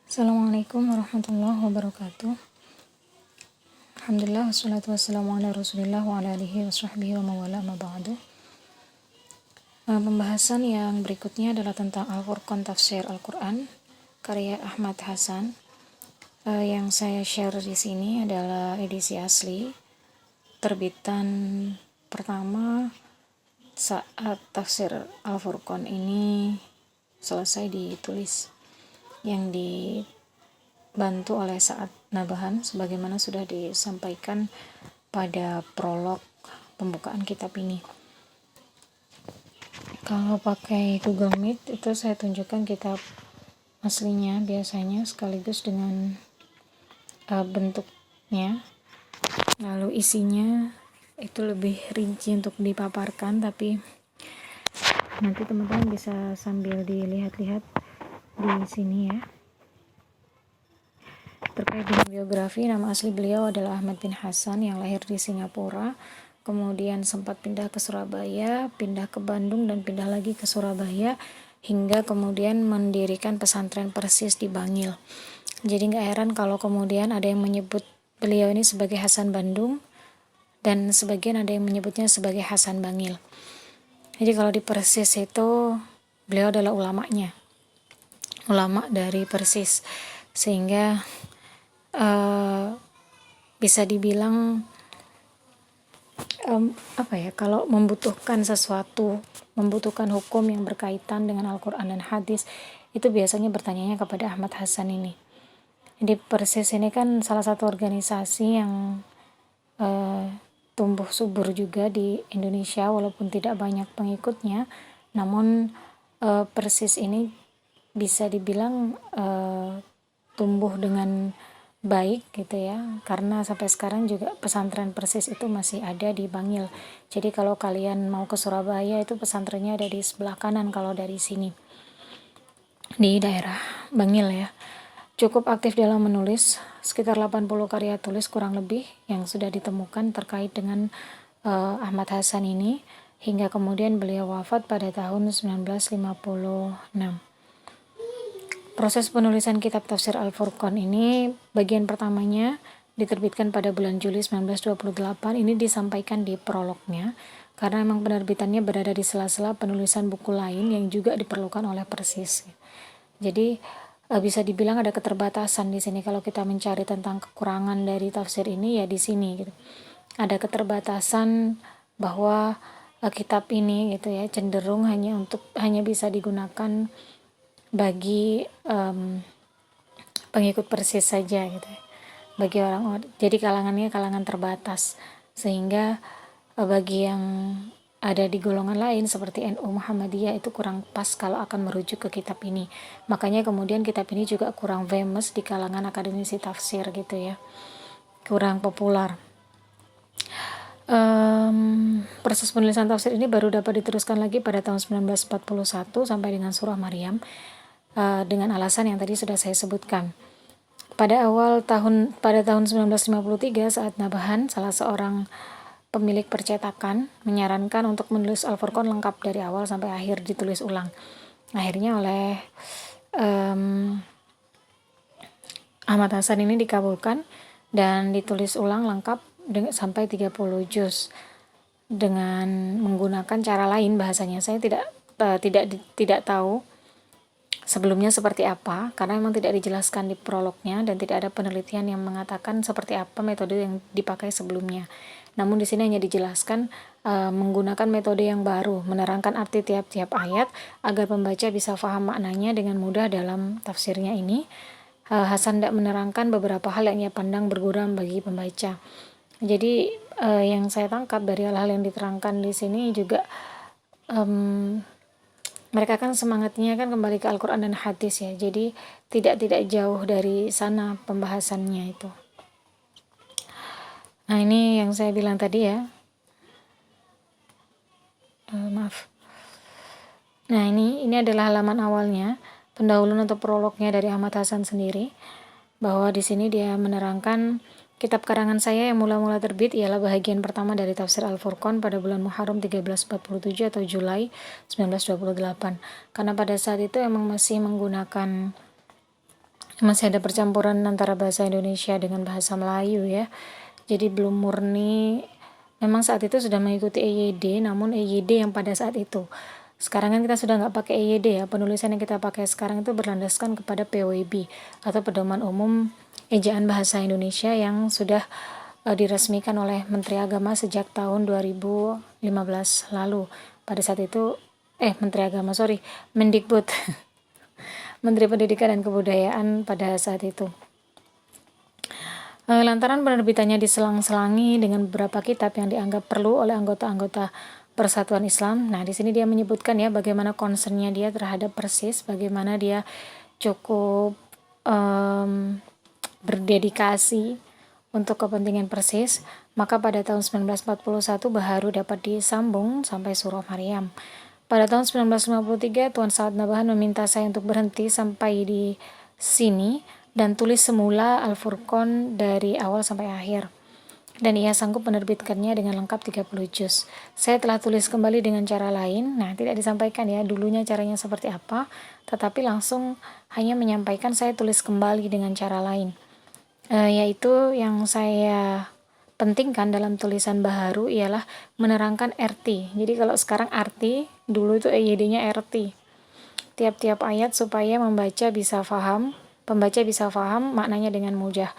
Assalamualaikum warahmatullahi wabarakatuh. Alhamdulillah wassalatu wassalamu ala rasulillah wa ala alihi wa sahbihi wa mawala ma ba'du. Pembahasan yang berikutnya adalah tentang Al-Furqan Tafsir Al-Quran karya Ahmad Hasan. Yang saya share di sini adalah edisi asli terbitan pertama saat tafsir Al-Furqan ini selesai ditulis, yang dibantu oleh Sa'ad Nabahan sebagaimana sudah disampaikan pada prolog pembukaan kitab ini. Kalau pakai Google Meet itu saya tunjukkan kitab aslinya biasanya sekaligus dengan bentuknya, lalu isinya itu lebih rinci untuk dipaparkan, tapi nanti teman-teman bisa sambil dilihat-lihat di sini ya. Terkait dengan biografi, nama asli beliau adalah Ahmad bin Hasan yang lahir di Singapura, kemudian sempat pindah ke Surabaya, pindah ke Bandung, dan pindah lagi ke Surabaya, hingga kemudian mendirikan pesantren Persis di Bangil. Jadi nggak heran kalau kemudian ada yang menyebut beliau ini sebagai Hasan Bandung, dan sebagian ada yang menyebutnya sebagai Hasan Bangil. Jadi kalau di Persis itu beliau adalah ulama dari Persis, sehingga bisa dibilang kalau membutuhkan sesuatu, membutuhkan hukum yang berkaitan dengan Al-Quran dan hadis, itu biasanya bertanyanya kepada Ahmad Hasan ini. Jadi Persis ini kan salah satu organisasi yang tumbuh subur juga di Indonesia, walaupun tidak banyak pengikutnya, namun Persis ini bisa dibilang tumbuh dengan baik gitu ya, karena sampai sekarang juga pesantren Persis itu masih ada di Bangil. Jadi kalau kalian mau ke Surabaya itu pesantrennya ada di sebelah kanan kalau dari sini, di daerah Bangil ya. Cukup aktif dalam menulis, sekitar 80 karya tulis kurang lebih yang sudah ditemukan terkait dengan Ahmad Hasan ini, hingga kemudian beliau wafat pada tahun 1956. Proses penulisan kitab tafsir Al-Furqan ini, bagian pertamanya diterbitkan pada bulan Juli 1928. Ini disampaikan di prolognya, karena memang penerbitannya berada di sela-sela penulisan buku lain yang juga diperlukan oleh Persis. Jadi bisa dibilang ada keterbatasan di sini kalau kita mencari tentang kekurangan dari tafsir ini ya di sini gitu. Ada keterbatasan bahwa kitab ini gitu ya cenderung hanya bisa digunakan bagi pengikut Persis saja gitu ya. Bagi orang, jadi kalangannya kalangan terbatas, sehingga bagi yang ada di golongan lain seperti NU Muhammadiyah itu kurang pas kalau akan merujuk ke kitab ini. Makanya kemudian kitab ini juga kurang famous di kalangan akademisi tafsir gitu ya, kurang populer. Proses penulisan tafsir ini baru dapat diteruskan lagi pada tahun 1941 sampai dengan surah Maryam, dengan alasan yang tadi sudah saya sebutkan. Pada tahun 1953 saat Nabahan, salah seorang pemilik percetakan, menyarankan untuk menulis Al-Furqan lengkap dari awal sampai akhir, ditulis ulang. Akhirnya oleh Ahmad Hasan ini dikabulkan dan ditulis ulang lengkap sampai 30 juz dengan menggunakan cara lain bahasanya. Saya tidak tahu sebelumnya seperti apa, karena memang tidak dijelaskan di prolognya dan tidak ada penelitian yang mengatakan seperti apa metode yang dipakai sebelumnya. Namun di sini hanya dijelaskan menggunakan metode yang baru, menerangkan arti tiap-tiap ayat agar pembaca bisa paham maknanya dengan mudah dalam tafsirnya ini. Hasan tidak menerangkan beberapa hal yang ia pandang berguna bagi pembaca. Jadi yang saya tangkap dari hal-hal yang diterangkan di sini juga mereka kan semangatnya kan kembali ke Al-Quran dan hadis ya, jadi tidak jauh dari sana pembahasannya itu. Nah ini yang saya bilang tadi ya, maaf. Nah ini adalah halaman awalnya, pendahuluan atau prolognya dari Ahmad Hasan sendiri, bahwa di sini dia menerangkan kitab karangan saya yang mula-mula terbit ialah bahagian pertama dari tafsir Al-Furqan pada bulan Muharram 1347 atau Julai 1928. Karena pada saat itu emang masih menggunakan masih ada percampuran antara bahasa Indonesia dengan bahasa Melayu ya. Jadi belum murni, memang saat itu sudah mengikuti EYD, namun EYD yang pada saat itu. Sekarang kan kita sudah nggak pakai EYD ya, penulisan yang kita pakai sekarang itu berlandaskan kepada PWB atau Pedoman Umum Ejaan Bahasa Indonesia yang sudah diresmikan oleh Menteri Agama sejak tahun 2015 lalu. Pada saat itu, Menteri Agama, Mendikbud, Menteri Pendidikan dan Kebudayaan pada saat itu. Lantaran penerbitannya diselang-selangi dengan beberapa kitab yang dianggap perlu oleh anggota-anggota Persatuan Islam. Nah, di sini dia menyebutkan ya bagaimana concernnya dia terhadap Persis, bagaimana dia cukup berdedikasi untuk kepentingan Persis. Maka pada tahun 1941 baru dapat disambung sampai surah Maryam. Pada tahun 1953 Tuan Saad Nabahan meminta saya untuk berhenti sampai di sini dan tulis semula Al-Furqan dari awal sampai akhir. Dan ia sanggup menerbitkannya dengan lengkap 30 juz. Saya telah tulis kembali dengan cara lain. Nah, tidak disampaikan ya dulunya caranya seperti apa, tetapi langsung hanya menyampaikan saya tulis kembali dengan cara lain. Yaitu yang saya pentingkan dalam tulisan baharu ialah menerangkan RT. Jadi kalau sekarang arti, dulu itu EYD-nya RT. Tiap-tiap ayat supaya pembaca bisa paham maknanya dengan mudah.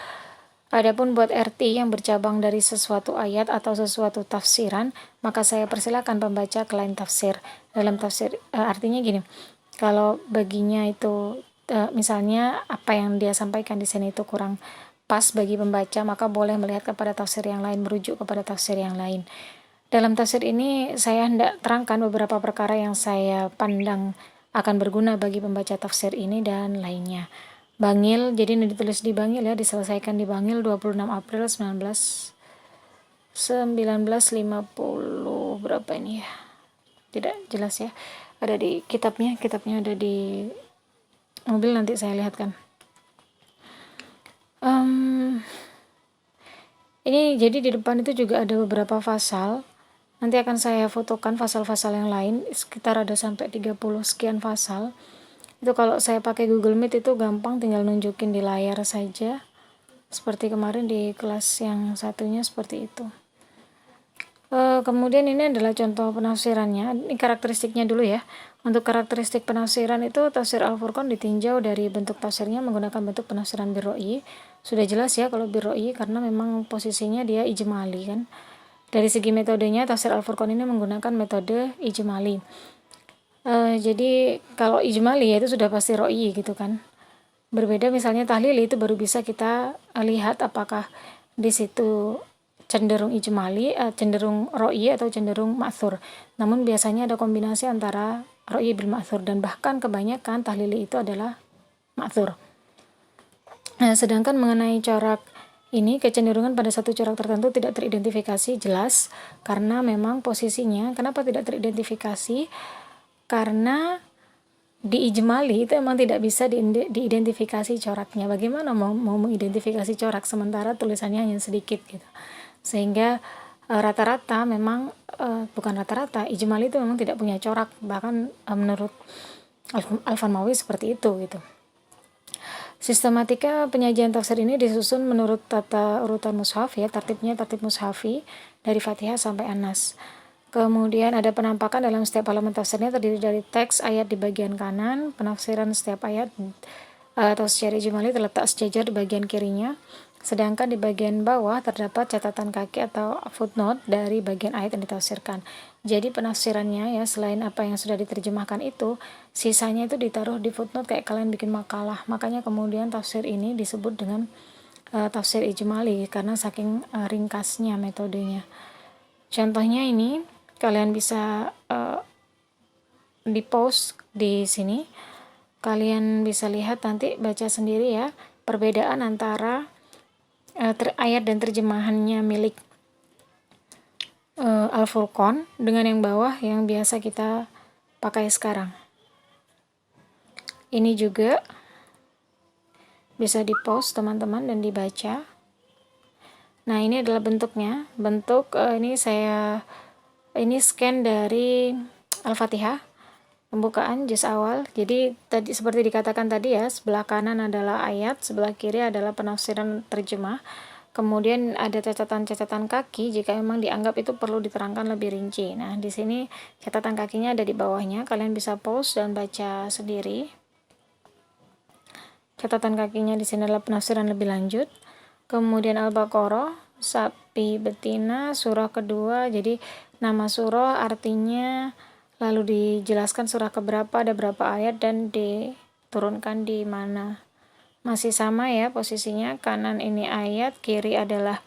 Adapun buat RT yang bercabang dari sesuatu ayat atau sesuatu tafsiran, maka saya persilakan pembaca ke lain tafsir. Dalam tafsir artinya gini, kalau baginya itu misalnya apa yang dia sampaikan di sini itu kurang pas bagi pembaca, maka boleh melihat kepada tafsir yang lain, merujuk kepada tafsir yang lain. Dalam tafsir ini saya hendak terangkan beberapa perkara yang saya pandang akan berguna bagi pembaca tafsir ini dan lainnya. Bangil, jadi ini ditulis di Bangil ya, diselesaikan di Bangil 26 April 1950 berapa ini ya, tidak jelas ya, ada di kitabnya ada di mobil, nanti saya lihatkan. Ini jadi di depan itu juga ada beberapa pasal, nanti akan saya fotokan pasal-pasal yang lain, sekitar ada sampai 30 sekian pasal. Itu kalau saya pakai Google Meet itu gampang, tinggal nunjukin di layar saja seperti kemarin di kelas yang satunya seperti itu. Kemudian ini adalah contoh penafsirannya. Ini karakteristiknya dulu ya. Untuk karakteristik penafsiran itu tafsir Al-Furqan ditinjau dari bentuk tafsirnya menggunakan bentuk penafsiran birro'i. Sudah jelas ya kalau birro'i karena memang posisinya dia ijmali kan. Dari segi metodenya tafsir Al-Furqan ini menggunakan metode ijmali. Jadi kalau ijmali ya itu sudah pasti ro'i gitu kan. Berbeda misalnya tahlili itu baru bisa kita lihat apakah di situ cenderung ijmali, cenderung ro'i atau cenderung ma'thur. Namun biasanya ada kombinasi antara ro'i bil ma'thur, dan bahkan kebanyakan tahlili itu adalah ma'thur. Sedangkan mengenai corak ini, kecenderungan pada satu corak tertentu tidak teridentifikasi jelas karena memang posisinya. Kenapa tidak teridentifikasi? Karena di ijmali itu emang tidak bisa diidentifikasi coraknya. Bagaimana mau mengidentifikasi corak sementara tulisannya hanya sedikit gitu. Sehingga rata-rata memang bukan rata-rata, ijmali itu memang tidak punya corak, bahkan menurut Al-Farmawi seperti itu gitu. Sistematika penyajian tafsir ini disusun menurut tata urutan mushaf ya, tertib mushafi dari Fatihah sampai An-Nas. Kemudian ada penampakan dalam setiap halaman tafsirnya terdiri dari teks ayat di bagian kanan, penafsiran setiap ayat atau secara ijmali terletak sejajar di bagian kirinya, sedangkan di bagian bawah terdapat catatan kaki atau footnote dari bagian ayat yang ditafsirkan. Jadi penafsirannya ya selain apa yang sudah diterjemahkan itu, sisanya itu ditaruh di footnote kayak kalian bikin makalah. Makanya kemudian tafsir ini disebut dengan tafsir ijmali karena saking ringkasnya metodenya. Contohnya ini kalian bisa di post di sini, kalian bisa lihat nanti baca sendiri ya perbedaan antara ayat dan terjemahannya milik Al-Furqan dengan yang bawah yang biasa kita pakai sekarang. Ini juga bisa di post teman-teman dan dibaca. Nah, ini adalah bentuknya. Bentuk ini scan dari Al-Fatihah. Pembukaan juz awal. Jadi tadi seperti dikatakan tadi ya, sebelah kanan adalah ayat, sebelah kiri adalah penafsiran terjemah. Kemudian ada catatan-catatan kaki jika memang dianggap itu perlu diterangkan lebih rinci. Nah, di sini catatan kakinya ada di bawahnya. Kalian bisa pause dan baca sendiri. Catatan kakinya di sini adalah penafsiran lebih lanjut. Kemudian Al-Baqarah, sapi betina, surah kedua. Jadi nama surah artinya, lalu dijelaskan surah keberapa, ada berapa ayat, dan diturunkan di mana. Masih sama ya posisinya, kanan ini ayat, kiri adalah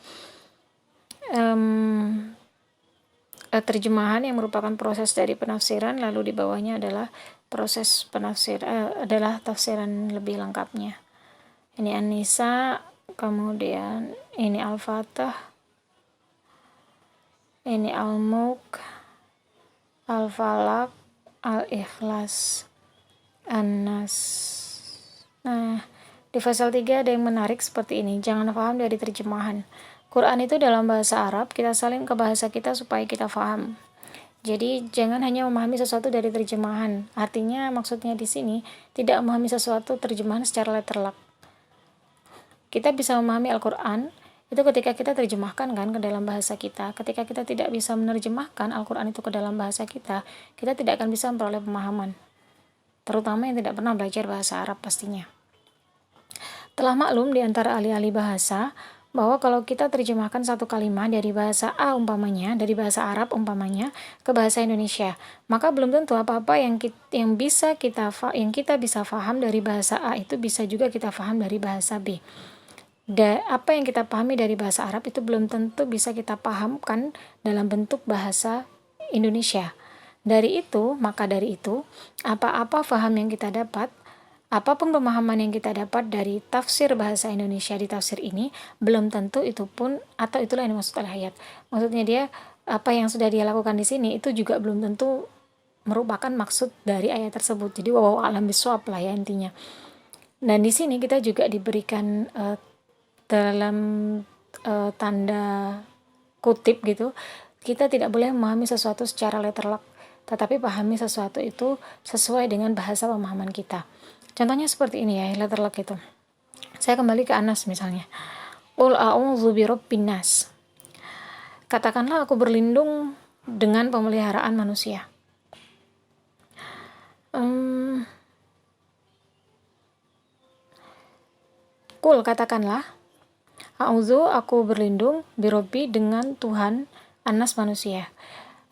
terjemahan yang merupakan proses dari penafsiran, lalu di bawahnya adalah proses penafsir adalah tafsiran lebih lengkapnya. Ini An-Nisa, kemudian ini Al-Fatah, ini Al-Mulk, Al-Falaq, Al-Ikhlas, An-Nas. Nah, di pasal 3 ada yang menarik seperti ini, jangan paham dari terjemahan. Quran itu dalam bahasa Arab, kita salin ke bahasa kita supaya kita paham. Jadi jangan hanya memahami sesuatu dari terjemahan. Artinya maksudnya di sini tidak memahami sesuatu terjemahan secara letterlock. Kita bisa memahami Al-Quran itu ketika kita terjemahkan kan ke dalam bahasa kita. Ketika kita tidak bisa menerjemahkan Al-Quran itu ke dalam bahasa kita tidak akan bisa memperoleh pemahaman. Terutama yang tidak pernah belajar bahasa Arab pastinya. Telah maklum di antara ahli-ahli bahasa bahwa kalau kita terjemahkan satu kalimat dari bahasa A umpamanya, dari bahasa Arab umpamanya ke bahasa Indonesia, maka belum tentu apa-apa yang kita bisa paham dari bahasa A itu bisa juga kita paham dari bahasa B. Apa yang kita pahami dari bahasa Arab itu belum tentu bisa kita pahamkan dalam bentuk bahasa Indonesia. Dari itu, apa-apa paham yang kita dapat, apapun pemahaman yang kita dapat dari tafsir bahasa Indonesia di tafsir ini, belum tentu itu pun, atau itulah yang dimaksud oleh ayat. Maksudnya dia, apa yang sudah dia lakukan di sini, itu juga belum tentu merupakan maksud dari ayat tersebut. Jadi, wallahu a'lam bishawab lah ya intinya. Dan di sini kita juga diberikan dalam tanda kutip gitu, kita tidak boleh memahami sesuatu secara letterlock, tetapi pahami sesuatu itu sesuai dengan bahasa pemahaman kita. Contohnya seperti ini ya, letterlock itu. Saya kembali ke Anas misalnya. Qul a'udzu birabbin nas. Katakanlah aku berlindung dengan pemeliharaan manusia. Qul katakanlah, a'udzu aku berlindung birabbi dengan Tuhan Anas manusia.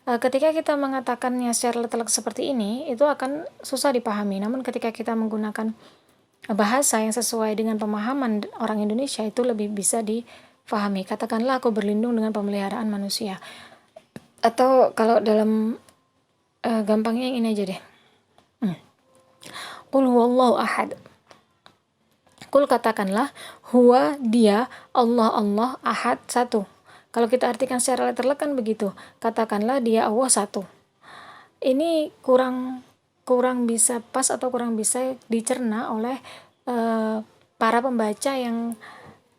Ketika kita mengatakannya secara letterlock seperti ini, itu akan susah dipahami. Namun ketika kita menggunakan bahasa yang sesuai dengan pemahaman orang Indonesia, itu lebih bisa dipahami. Katakanlah aku berlindung dengan pemeliharaan manusia. Atau kalau dalam gampangnya yang ini aja deh. Qul huwallahu ahad. Qul katakanlah, huwa dia, Allah ahad satu. Kalau kita artikan secara letterlock kan begitu. Katakanlah dia Allah satu. Ini kurang bisa pas atau kurang bisa dicerna oleh para pembaca yang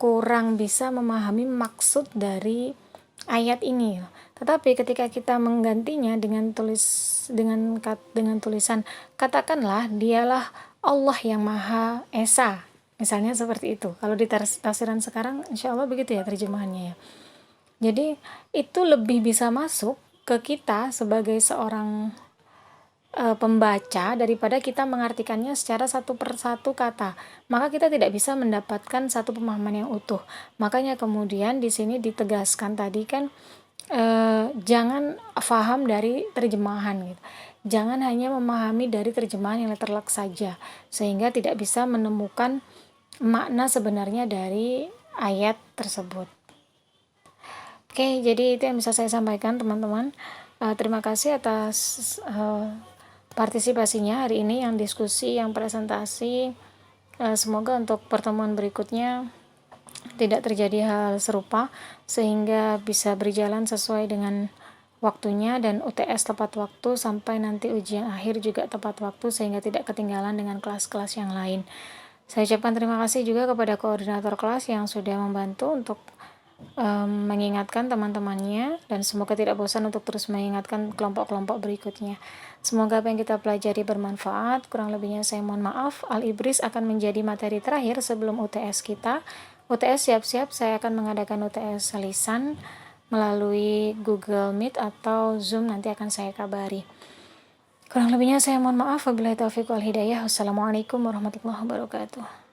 kurang bisa memahami maksud dari ayat ini. Tetapi ketika kita menggantinya dengan tulisan katakanlah dialah Allah yang Maha Esa. Misalnya seperti itu. Kalau di tafsiran sekarang insya Allah begitu ya terjemahannya ya. Jadi itu lebih bisa masuk ke kita sebagai seorang pembaca daripada kita mengartikannya secara satu persatu kata. Maka kita tidak bisa mendapatkan satu pemahaman yang utuh. Makanya kemudian di sini ditegaskan tadi kan jangan paham dari terjemahan gitu. Jangan hanya memahami dari terjemahan yang letterlock saja sehingga tidak bisa menemukan makna sebenarnya dari ayat tersebut. Oke, jadi itu yang bisa saya sampaikan teman-teman. Terima kasih atas partisipasinya hari ini, yang diskusi, yang presentasi. Semoga untuk pertemuan berikutnya tidak terjadi hal serupa sehingga bisa berjalan sesuai dengan waktunya dan UTS tepat waktu sampai nanti ujian akhir juga tepat waktu sehingga tidak ketinggalan dengan kelas-kelas yang lain. Saya ucapkan terima kasih juga kepada koordinator kelas yang sudah membantu untuk mengingatkan teman-temannya, dan semoga tidak bosan untuk terus mengingatkan kelompok-kelompok berikutnya. Semoga apa yang kita pelajari bermanfaat. Kurang lebihnya saya mohon maaf. Al-Ibris akan menjadi materi terakhir sebelum UTS kita. UTS siap-siap, saya akan mengadakan UTS lisan melalui Google Meet atau Zoom, nanti akan saya kabari. Kurang lebihnya saya mohon maaf. Wabillahi taufiq wal hidayah. Wassalamualaikum warahmatullahi wabarakatuh.